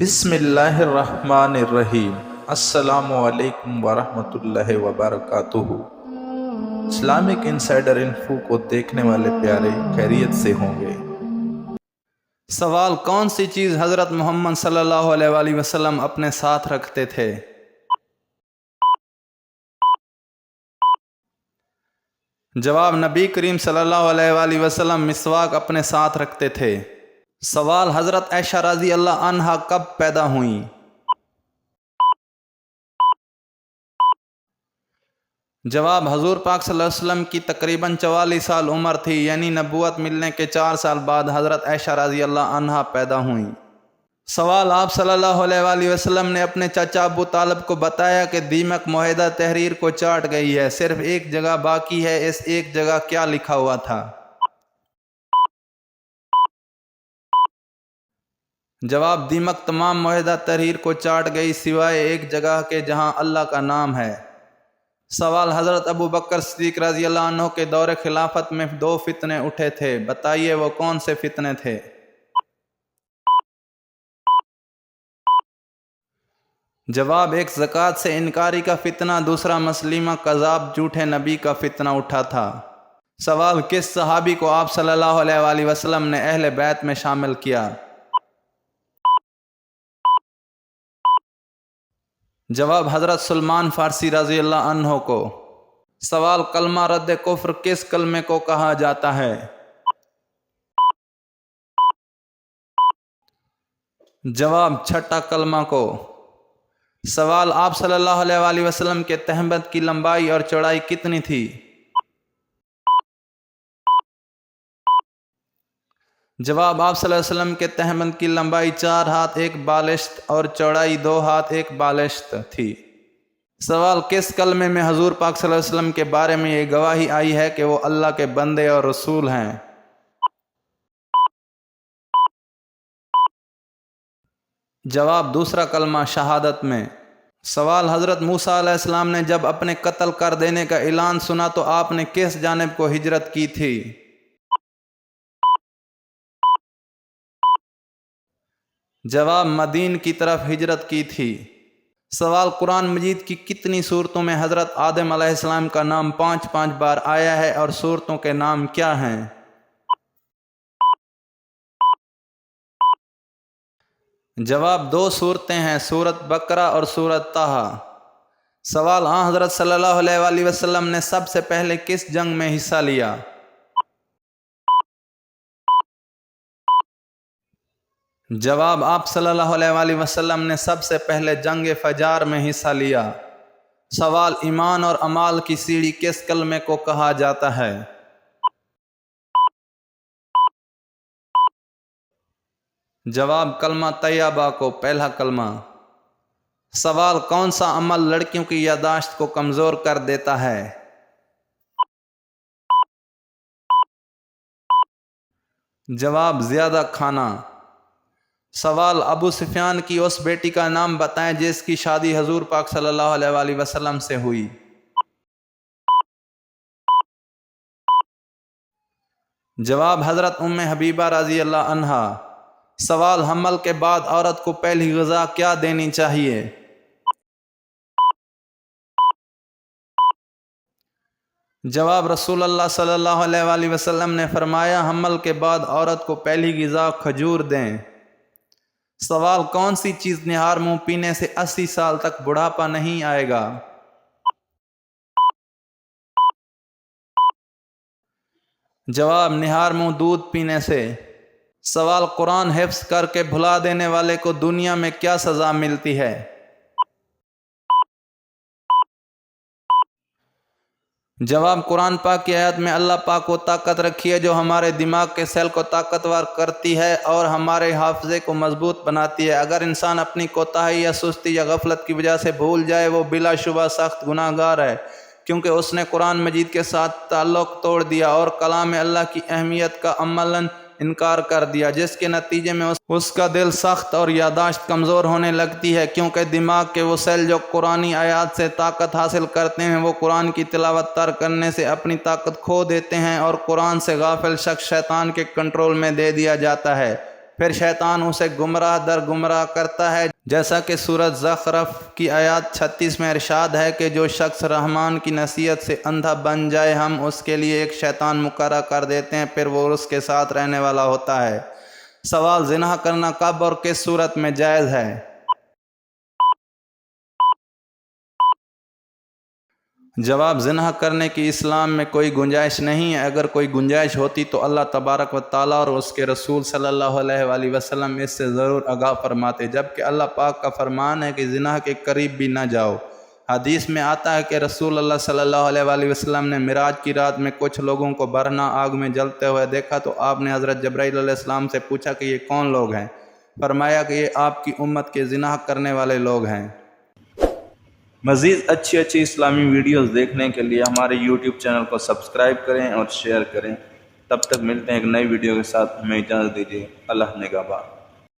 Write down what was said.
بسم اللہ الرحمن الرحیم۔ السلام علیکم ورحمۃ اللہ وبرکاتہ۔ اسلامک انسائیڈر انفو کو دیکھنے والے پیارے خیریت سے ہوں گے۔ سوال: کون سی چیز حضرت محمد صلی اللہ علیہ وآلہ وسلم اپنے ساتھ رکھتے تھے؟ جواب: نبی کریم صلی اللہ علیہ وآلہ وسلم مسواک اپنے ساتھ رکھتے تھے۔ سوال: حضرت عائشہ رضی اللہ عنہا کب پیدا ہوئیں؟ جواب: حضور پاک صلی اللہ علیہ وسلم کی تقریباً 44 سال عمر تھی، یعنی نبوت ملنے کے 4 سال بعد حضرت عائشہ رضی اللہ عنہا پیدا ہوئیں۔ سوال: آپ صلی اللہ علیہ وآلہ وسلم نے اپنے چچا ابو طالب کو بتایا کہ دیمک معاہدہ تحریر کو چاٹ گئی ہے، صرف ایک جگہ باقی ہے، اس ایک جگہ کیا لکھا ہوا تھا؟ جواب: دیمک تمام معاہدہ تحریر کو چاٹ گئی سوائے ایک جگہ کے جہاں اللہ کا نام ہے۔ سوال: حضرت ابو بکر صدیق رضی اللہ عنہ کے دور خلافت میں 2 فتنے اٹھے تھے، بتائیے وہ کون سے فتنے تھے؟ جواب: ایک زکوٰۃ سے انکاری کا فتنہ، دوسرا مسلمہ کذاب جھوٹے نبی کا فتنہ اٹھا تھا۔ سوال: کس صحابی کو آپ صلی اللہ علیہ وآلہ وسلم نے اہل بیت میں شامل کیا؟ جواب: حضرت سلمان فارسی رضی اللہ عنہ کو۔ سوال: کلمہ رد کفر کس کلمے کو کہا جاتا ہے؟ جواب: چھٹا کلمہ کو۔ سوال: آپ صلی اللہ علیہ وآلہ وسلم کے تہمت کی لمبائی اور چوڑائی کتنی تھی؟ جواب: آپ صلی اللہ علیہ وسلم کے تہمت کی لمبائی 4 ہاتھ 1 بالشت اور چوڑائی 2 ہاتھ 1 بالشت تھی۔ سوال: کس کلمے میں حضور پاک صلی اللہ علیہ وسلم کے بارے میں یہ گواہی آئی ہے کہ وہ اللہ کے بندے اور رسول ہیں؟ جواب: دوسرا کلمہ شہادت میں۔ سوال: حضرت موسیٰ علیہ السلام نے جب اپنے قتل کر دینے کا اعلان سنا تو آپ نے کس جانب کو ہجرت کی تھی؟ جواب: مدین کی طرف ہجرت کی تھی۔ سوال: قرآن مجید کی کتنی صورتوں میں حضرت آدم علیہ السلام کا نام 5 بار آیا ہے اور صورتوں کے نام کیا ہیں؟ جواب: 2 صورتیں ہیں، سورۃ بقرہ اور سورۃ طٰہٰ۔ سوال: حضرت صلی اللہ علیہ وآلہ وسلم نے سب سے پہلے کس جنگ میں حصہ لیا؟ جواب: آپ صلی اللہ علیہ وآلہ وسلم نے سب سے پہلے جنگ فجار میں حصہ لیا۔ سوال: ایمان اور اعمال کی سیڑھی کس کلمے کو کہا جاتا ہے؟ جواب: کلمہ طیبہ کو، پہلا کلمہ۔ سوال: کون سا عمل لڑکیوں کی یادداشت کو کمزور کر دیتا ہے؟ جواب: زیادہ کھانا۔ سوال: ابو سفیان کی اس بیٹی کا نام بتائیں جس کی شادی حضور پاک صلی اللہ علیہ وآلہ وسلم سے ہوئی۔ جواب: حضرت ام حبیبہ رضی اللہ عنہا۔ سوال: حمل کے بعد عورت کو پہلی غذا کیا دینی چاہیے؟ جواب: رسول اللہ صلی اللہ علیہ وآلہ وسلم نے فرمایا حمل کے بعد عورت کو پہلی غذا کھجور دیں۔ سوال: کون سی چیز نہار منہ پینے سے 80 سال تک بڑھاپا نہیں آئے گا؟ جواب: نہار منہ دودھ پینے سے۔ سوال: قرآن حفظ کر کے بھلا دینے والے کو دنیا میں کیا سزا ملتی ہے؟ جواب: قرآن پاک کی آیت میں اللہ پاک کو طاقت رکھی ہے جو ہمارے دماغ کے سیل کو طاقتور کرتی ہے اور ہمارے حافظے کو مضبوط بناتی ہے۔ اگر انسان اپنی کوتاہی یا سستی یا غفلت کی وجہ سے بھول جائے وہ بلا شبہ سخت گناہ گار ہے، کیونکہ اس نے قرآن مجید کے ساتھ تعلق توڑ دیا اور کلام اللہ کی اہمیت کا عملاً انکار کر دیا، جس کے نتیجے میں اس کا دل سخت اور یادداشت کمزور ہونے لگتی ہے، کیونکہ دماغ کے وہ سیل جو قرآنی آیات سے طاقت حاصل کرتے ہیں وہ قرآن کی تلاوت ترک کرنے سے اپنی طاقت کھو دیتے ہیں اور قرآن سے غافل شخص شیطان کے کنٹرول میں دے دیا جاتا ہے۔ پھر شیطان اسے گمراہ در گمراہ کرتا ہے، جیسا کہ سورۃ زخرف کی آیات 36 میں ارشاد ہے کہ جو شخص رحمان کی نصیحت سے اندھا بن جائے ہم اس کے لیے ایک شیطان مقرر کر دیتے ہیں، پھر وہ اس کے ساتھ رہنے والا ہوتا ہے۔ سوال: زنا کرنا کب اور کس صورت میں جائز ہے؟ جواب: زنا کرنے کی اسلام میں کوئی گنجائش نہیں ہے۔ اگر کوئی گنجائش ہوتی تو اللہ تبارک و تعالیٰ اور اس کے رسول صلی اللہ علیہ وآلہ وسلم اس سے ضرور آگاہ فرماتے، جبکہ اللہ پاک کا فرمان ہے کہ زنا کے قریب بھی نہ جاؤ۔ حدیث میں آتا ہے کہ رسول اللہ صلی اللہ علیہ وآلہ وسلم نے معراج کی رات میں کچھ لوگوں کو برہنہ آگ میں جلتے ہوئے دیکھا تو آپ نے حضرت جبرائیل علیہ السلام سے پوچھا کہ یہ کون لوگ ہیں؟ فرمایا کہ یہ آپ کی امت کے زنا کرنے والے لوگ ہیں۔ مزید اچھی اسلامی ویڈیوز دیکھنے کے لیے ہمارے YouTube چینل کو سبسکرائب کریں اور شیئر کریں۔ تب تک ملتے ہیں ایک نئی ویڈیو کے ساتھ، ہمیں اجازت دیجیے۔ اللہ نگہبان۔